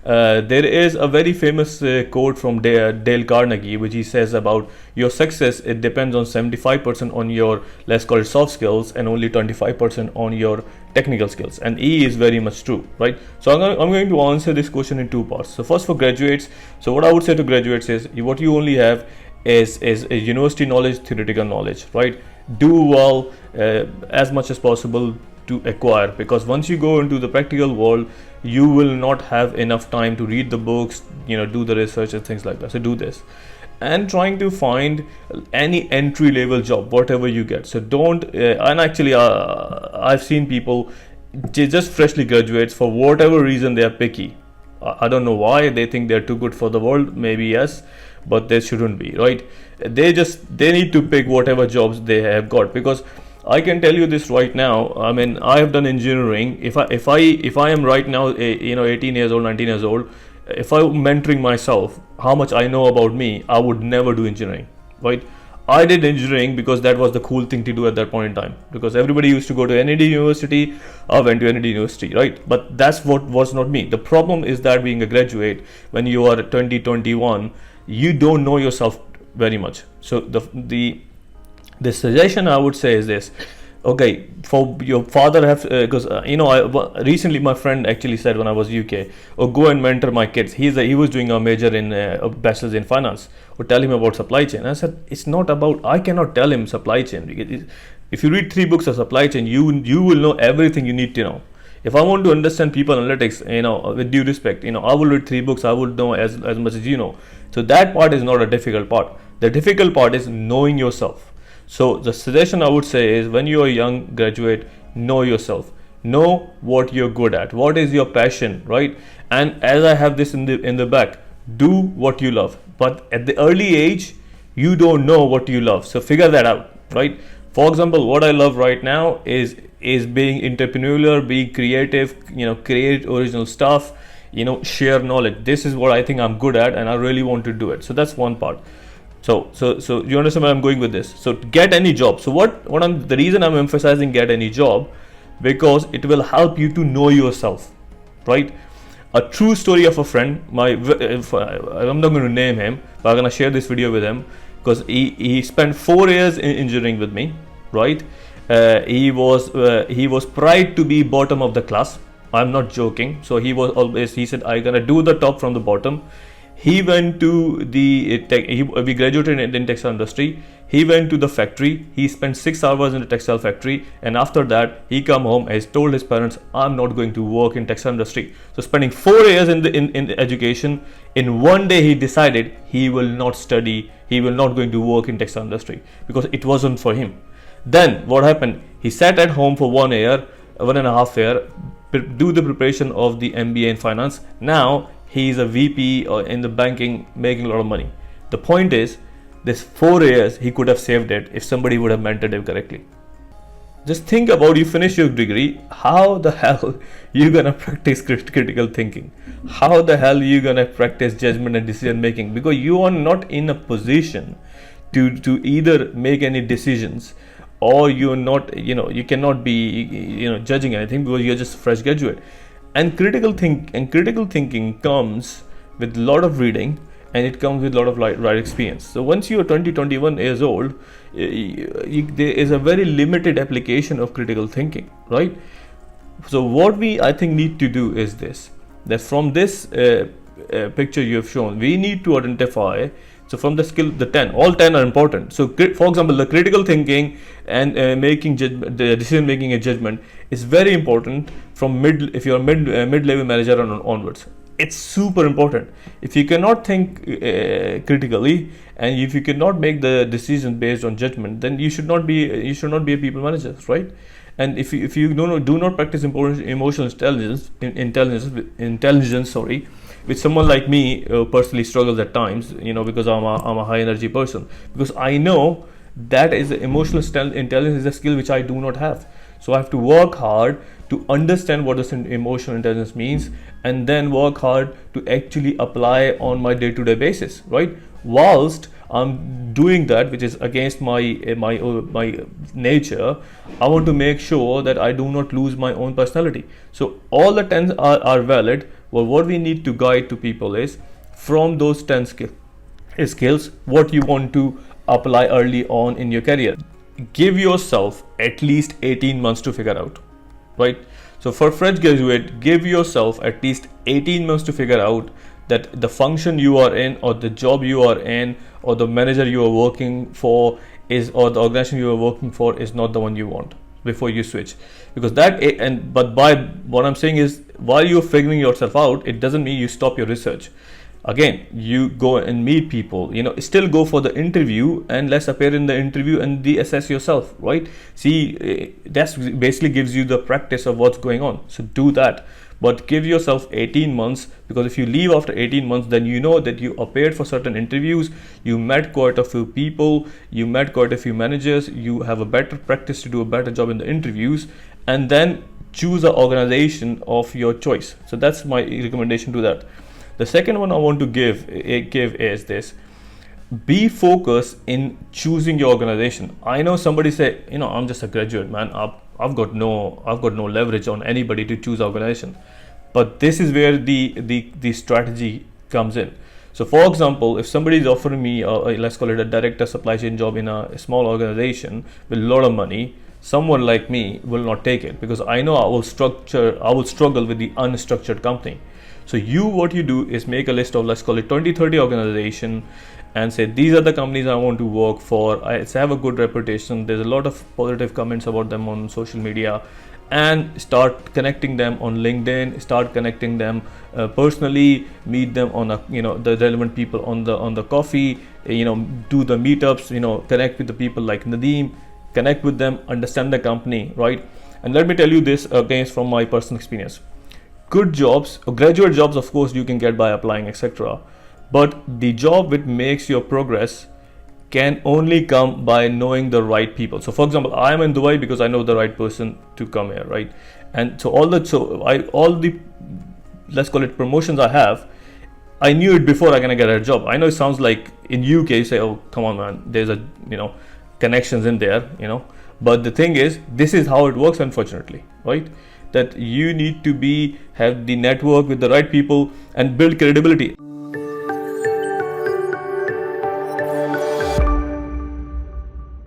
There is a very famous quote from Dale Carnegie, which he says about your success, it depends on 75% on your, let's call it, soft skills, and only 25% on your technical skills. And E is very much true, right? So I'm going to answer this question in two parts. So first, for graduates, so what I would say to graduates is, what you only have is university knowledge, theoretical knowledge, right? Do well as much as possible to acquire, because once you go into the practical world, you will not have enough time to read the books, do the research and things like that. So do this, and trying to find any entry level job, whatever you get. So don't and actually I've seen people just freshly graduates, for whatever reason they are picky. I don't know why. They think they're too good for the world, maybe, yes, but they shouldn't be, right? They need to pick whatever jobs they have got, because I can tell you this right now. I mean, I have done engineering. If I am right now 18 years old, 19 years old, if I'm mentoring myself how much I know about me, I would never do engineering, right? I did engineering because that was the cool thing to do at that point in time, because everybody used to go to NED University. I went to NED University, right? But that's what was not me. The problem is that being a graduate, when you are 20, 21, you don't know yourself very much. So the suggestion I would say is this. Okay, for your father have, because recently my friend actually said when I was UK, oh, go and mentor my kids. He was doing a major in a bachelor's in finance, or tell him about supply chain. I said, it's not about, I cannot tell him supply chain, because if you read 3 books of supply chain, you will know everything you need to know. If I want to understand people analytics, with due respect, I will read 3 books. I would know as much as you know. So that part is not a difficult part. The difficult part is knowing yourself. So the suggestion I would say is, when you are a young graduate, know yourself, know what you're good at, what is your passion, right? And as I have this in the back, do what you love. But at the early age, you don't know what you love, so figure that out, right? For example, what I love right now is being entrepreneurial, being creative, create original stuff, share knowledge. This is what I think I'm good at, and I really want to do it. So that's one part. So you understand where I'm going with this. So get any job. So the reason I'm emphasizing get any job, because it will help you to know yourself, right? A true story of a friend, I'm not going to name him, but I'm going to share this video with him, because he spent 4 years in engineering with me, right? He was proud to be bottom of the class. I'm not joking. So he said, I'm going to do the top from the bottom. He went to we graduated in textile industry. He went to the factory. He spent 6 hours in the textile factory, and after that he come home and told his parents, I'm not going to work in textile industry. So spending 4 years in the education, in one day he decided he will not study, he will not going to work in textile industry, because it wasn't for him. Then what happened? He sat at home for 1 year, 1.5 year, do the preparation of the MBA in finance. Now he is a VP in the banking, making a lot of money. The point is, this 4 years he could have saved it if somebody would have mentored him correctly. Just think about, you finish your degree, how the hell you gonna practice critical thinking? How the hell you gonna practice judgment and decision making? Because you are not in a position to either make any decisions, or you're not, you cannot be, judging anything, because you're just a fresh graduate. And critical thinking comes with a lot of reading, and it comes with a lot of right experience. So once you are 20, 21 years old, there is a very limited application of critical thinking, right? So what we, I think, need to do is this, that from this picture you have shown, we need to identify. So from the skill, all 10 are important. So for example, the critical thinking and the decision making and judgment is very important from if you're a mid-level manager onwards. It's super important. If you cannot think critically, and if you cannot make the decision based on judgment, then you should not be a people manager, right? And if you do not practice emotional intelligence, which someone like me personally struggles at times, because I'm a high energy person, because I know that is emotional intelligence is a skill which I do not have. So I have to work hard to understand what this emotional intelligence means, and then work hard to actually apply on my day-to-day basis, right? Whilst I'm doing that, which is against my nature, I want to make sure that I do not lose my own personality. So all the 10 are valid. Well, what we need to guide to people is from those 10 skills, what you want to apply early on in your career. Give yourself at least 18 months to figure out, right? So for fresh graduate, give yourself at least 18 months to figure out that the function you are in, or the job you are in, or the manager you are working for is, or the organization you are working for is not the one you want before you switch. Because that, but by what I'm saying is, while you're figuring yourself out, it doesn't mean you stop your research. Again, you go and meet people, still go for the interview, and let's appear in the interview and assess yourself, right? See, that's basically gives you the practice of what's going on. So do that, but give yourself 18 months, because if you leave after 18 months, then you know that you appeared for certain interviews, you met quite a few people, you met quite a few managers, you have a better practice to do a better job in the interviews, and then choose an organization of your choice. So that's my recommendation to that. The second one I want to give is this: be focused in choosing your organization. I know somebody say, I'm just a graduate, man. I've got no leverage on anybody to choose organization. But this is where the strategy comes in. So for example, if somebody is offering me let's call it a director supply chain job in a small organization with a lot of money, someone like me will not take it, because I know I will struggle with the unstructured company. So what you do is make a list of, let's call it 20-30 organization, and say, these are the companies I want to work for. I have a good reputation. There's a lot of positive comments about them on social media, and start connecting them on LinkedIn, start connecting them personally, meet them on the relevant people on the coffee, do the meetups, connect with the people like Nadeem, connect with them, understand the company, right? And let me tell you this again from my personal experience. Good jobs, graduate jobs, of course, you can get by applying, etc. But the job which makes your progress can only come by knowing the right people. So for example, I am in Dubai because I know the right person to come here, right? And so all the let's call it promotions I have, I knew it before I can get a job. I know it sounds like in UK you say, oh come on man, there's a connections in there, but the thing is, this is how it works, unfortunately, right? That you need to have the network with the right people and build credibility.